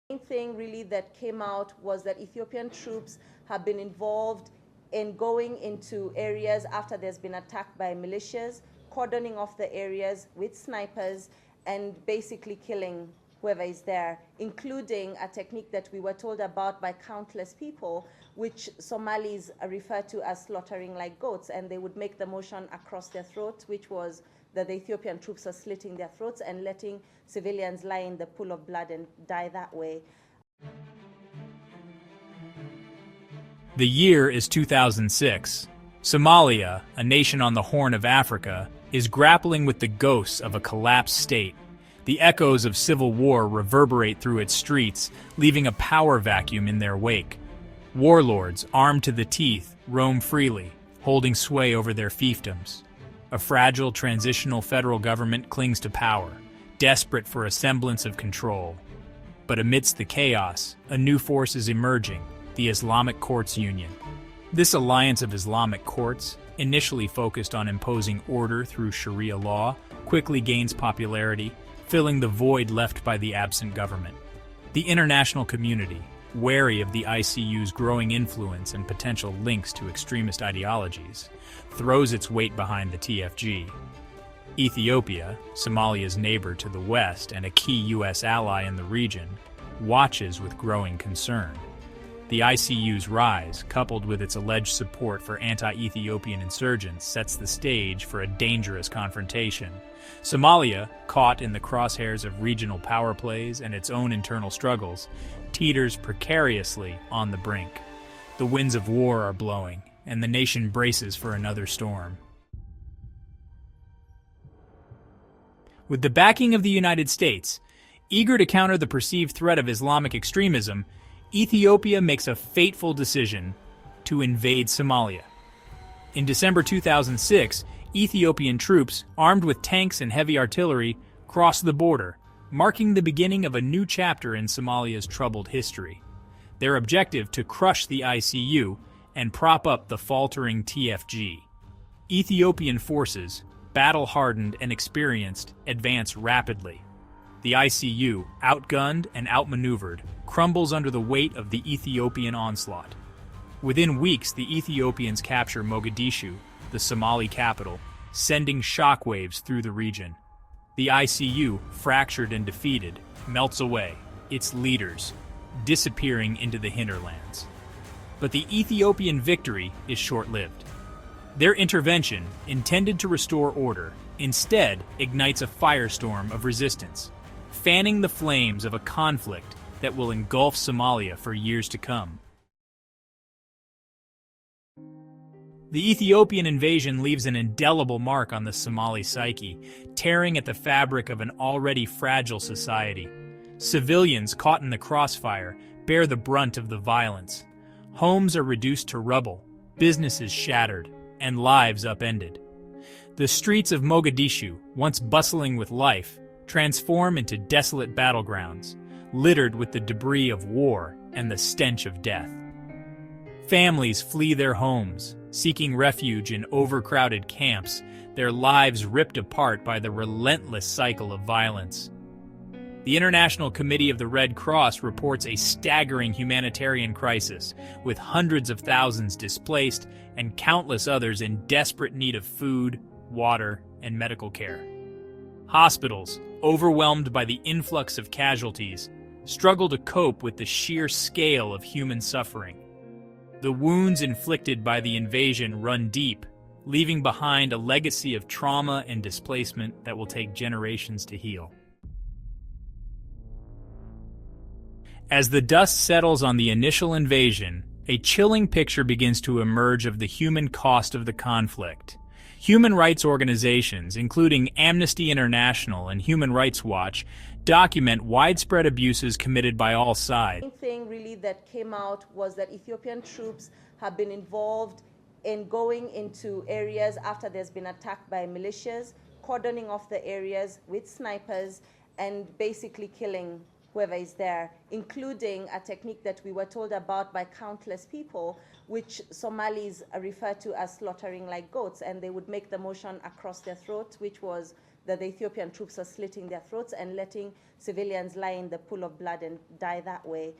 The main thing really that came out was that Ethiopian troops have been involved in going into areas after there's been attacked by militias, cordoning off the areas with snipers, and basically killing whoever is there, including a technique that we were told about by countless people, which Somalis refer to as slaughtering like goats, and they would make the motion across their throats, which was that the Ethiopian troops are slitting their throats and letting civilians lie in the pool of blood and die that way. The year is 2006. Somalia, a nation on the Horn of Africa, is grappling with the ghosts of a collapsed state. The echoes of civil war reverberate through its streets, leaving a power vacuum in their wake. Warlords, armed to the teeth, roam freely, holding sway over their fiefdoms. A fragile transitional federal government clings to power, desperate for a semblance of control. But amidst the chaos, a new force is emerging, the Islamic Courts Union. This alliance of Islamic courts, initially focused on imposing order through Sharia law, quickly gains popularity, filling the void left by the absent government. The international community, wary of the ICU's growing influence and potential links to extremist ideologies, throws its weight behind the TFG. Ethiopia, Somalia's neighbor to the west and a key U.S. ally in the region, watches with growing concern. The ICU's rise, coupled with its alleged support for anti-Ethiopian insurgents, sets the stage for a dangerous confrontation. Somalia, caught in the crosshairs of regional power plays and its own internal struggles, teeters precariously on the brink. The winds of war are blowing, and the nation braces for another storm. With the backing of the United States, eager to counter the perceived threat of Islamic extremism, Ethiopia makes a fateful decision to invade Somalia. In December 2006, Ethiopian troops, armed with tanks and heavy artillery, crossed the border, marking the beginning of a new chapter in Somalia's troubled history. Their objective to crush the ICU and prop up the faltering TFG. Ethiopian forces, battle-hardened and experienced, advance rapidly. The ICU, outgunned and outmaneuvered, crumbles under the weight of the Ethiopian onslaught. Within weeks, the Ethiopians capture Mogadishu, the Somali capital, sending shockwaves through the region. The ICU, fractured and defeated, melts away, its leaders disappearing into the hinterlands. But the Ethiopian victory is short-lived. Their intervention, intended to restore order, instead ignites a firestorm of resistance, fanning the flames of a conflict that will engulf Somalia for years to come. The Ethiopian invasion leaves an indelible mark on the Somali psyche, tearing at the fabric of an already fragile society. Civilians caught in the crossfire bear the brunt of the violence. Homes are reduced to rubble, businesses shattered, and lives upended. The streets of Mogadishu, once bustling with life, transform into desolate battlegrounds, littered with the debris of war and the stench of death. Families flee their homes, seeking refuge in overcrowded camps, their lives ripped apart by the relentless cycle of violence. The International Committee of the Red Cross reports a staggering humanitarian crisis, with hundreds of thousands displaced and countless others in desperate need of food, water, and medical care. Hospitals, overwhelmed by the influx of casualties, struggle to cope with the sheer scale of human suffering. The wounds inflicted by the invasion run deep, leaving behind a legacy of trauma and displacement that will take generations to heal. As the dust settles on the initial invasion, a chilling picture begins to emerge of the human cost of the conflict. Human rights organizations, including Amnesty International and Human Rights Watch, document widespread abuses committed by all sides. The main thing really that came out was that Ethiopian troops have been involved in going into areas after there's been attacked by militias, cordoning off the areas with snipers, and basically killing whoever is there, including a technique that we were told about by countless people, which Somalis refer to as slaughtering like goats, and they would make the motion across their throats, which was that the Ethiopian troops were slitting their throats and letting civilians lie in the pool of blood and die that way.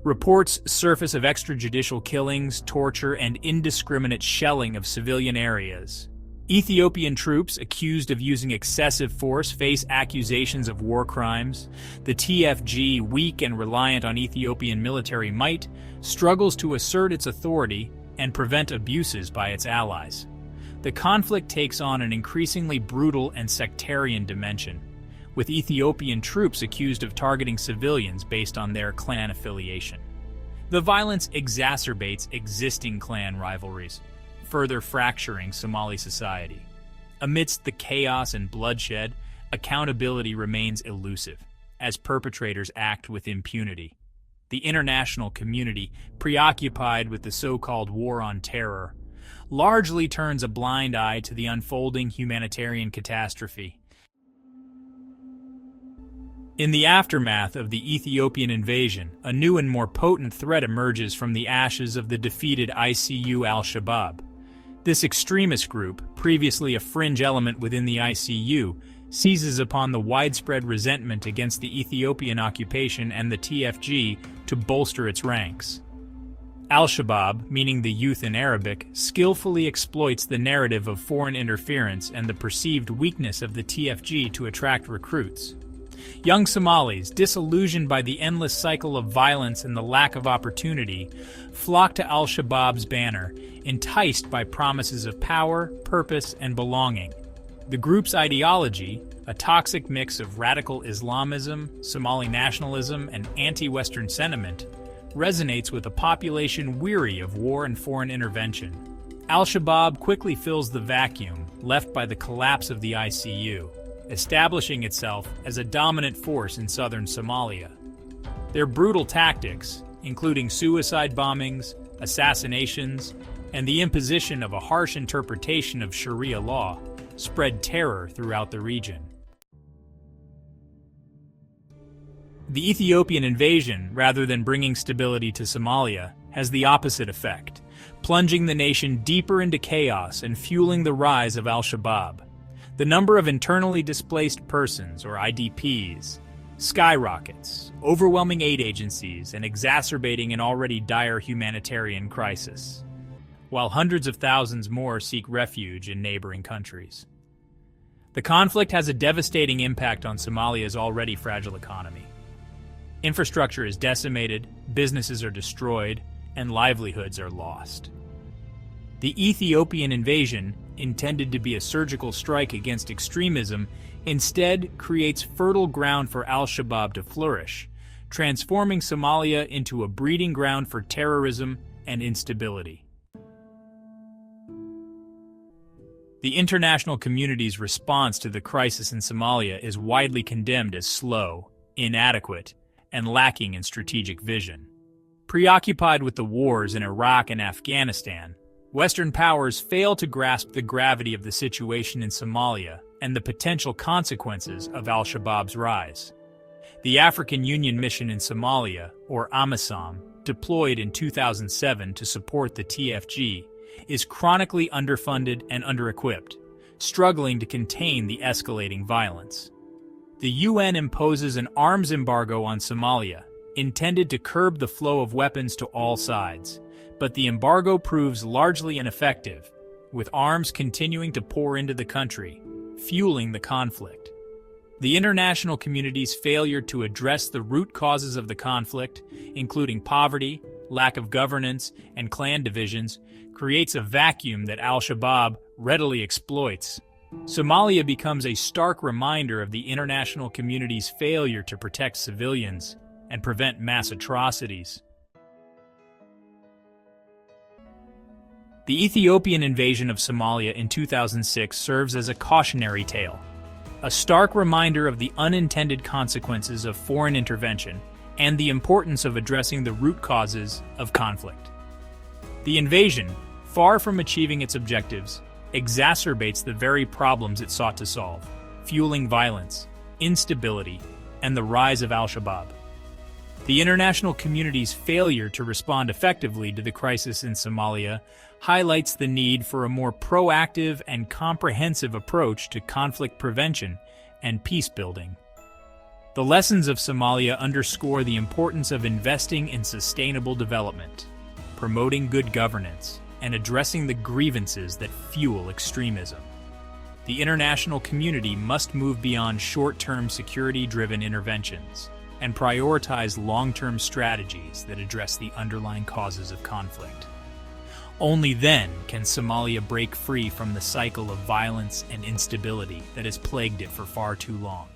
Reports surface of extrajudicial killings, torture, and indiscriminate shelling of civilian areas. Ethiopian troops accused of using excessive force face accusations of war crimes. The TFG, weak and reliant on Ethiopian military might, struggles to assert its authority and prevent abuses by its allies. The conflict takes on an increasingly brutal and sectarian dimension, with Ethiopian troops accused of targeting civilians based on their clan affiliation. The violence exacerbates existing clan rivalries, further fracturing Somali society. Amidst the chaos and bloodshed, accountability remains elusive, as perpetrators act with impunity. The international community, preoccupied with the so-called war on terror, largely turns a blind eye to the unfolding humanitarian catastrophe. In the aftermath of the Ethiopian invasion, a new and more potent threat emerges from the ashes of the defeated ICU al-Shabab. This extremist group, previously a fringe element within the ICU, seizes upon the widespread resentment against the Ethiopian occupation and the TFG to bolster its ranks. Al-Shabab, meaning the youth in Arabic, skillfully exploits the narrative of foreign interference and the perceived weakness of the TFG to attract recruits. Young Somalis, disillusioned by the endless cycle of violence and the lack of opportunity, flock to al-Shabaab's banner, enticed by promises of power, purpose, and belonging. The group's ideology, a toxic mix of radical Islamism, Somali nationalism, and anti-Western sentiment, resonates with a population weary of war and foreign intervention. Al-Shabaab quickly fills the vacuum left by the collapse of the ICU, establishing itself as a dominant force in southern Somalia. Their brutal tactics, including suicide bombings, assassinations, and the imposition of a harsh interpretation of Sharia law, spread terror throughout the region. The Ethiopian invasion, rather than bringing stability to Somalia, has the opposite effect, plunging the nation deeper into chaos and fueling the rise of al-Shabaab. The number of internally displaced persons, or IDPs, skyrockets, overwhelming aid agencies, and exacerbating an already dire humanitarian crisis, while hundreds of thousands more seek refuge in neighboring countries. The conflict has a devastating impact on Somalia's already fragile economy. Infrastructure is decimated, businesses are destroyed, and livelihoods are lost. The Ethiopian invasion, intended to be a surgical strike against extremism, instead creates fertile ground for al-Shabaab to flourish, transforming Somalia into a breeding ground for terrorism and instability. The international community's response to the crisis in Somalia is widely condemned as slow, inadequate, and lacking in strategic vision. Preoccupied with the wars in Iraq and Afghanistan, Western powers fail to grasp the gravity of the situation in Somalia and the potential consequences of al-Shabaab's rise. The African Union mission in Somalia, or AMISOM, deployed in 2007 to support the TFG, is chronically underfunded and under-equipped, struggling to contain the escalating violence. The UN imposes an arms embargo on Somalia, intended to curb the flow of weapons to all sides, but the embargo proves largely ineffective, with arms continuing to pour into the country, fueling the conflict. The international community's failure to address the root causes of the conflict, including poverty, lack of governance, and clan divisions, creates a vacuum that al-Shabaab readily exploits. Somalia becomes a stark reminder of the international community's failure to protect civilians and prevent mass atrocities. The Ethiopian invasion of Somalia in 2006 serves as a cautionary tale, a stark reminder of the unintended consequences of foreign intervention and the importance of addressing the root causes of conflict. The invasion, far from achieving its objectives, exacerbates the very problems it sought to solve, fueling violence, instability, and the rise of al-Shabaab. The international community's failure to respond effectively to the crisis in Somalia highlights the need for a more proactive and comprehensive approach to conflict prevention and peace building. The lessons of Somalia underscore the importance of investing in sustainable development, promoting good governance, and addressing the grievances that fuel extremism. The international community must move beyond short-term security-driven interventions and prioritize long-term strategies that address the underlying causes of conflict. Only then can Somalia break free from the cycle of violence and instability that has plagued it for far too long.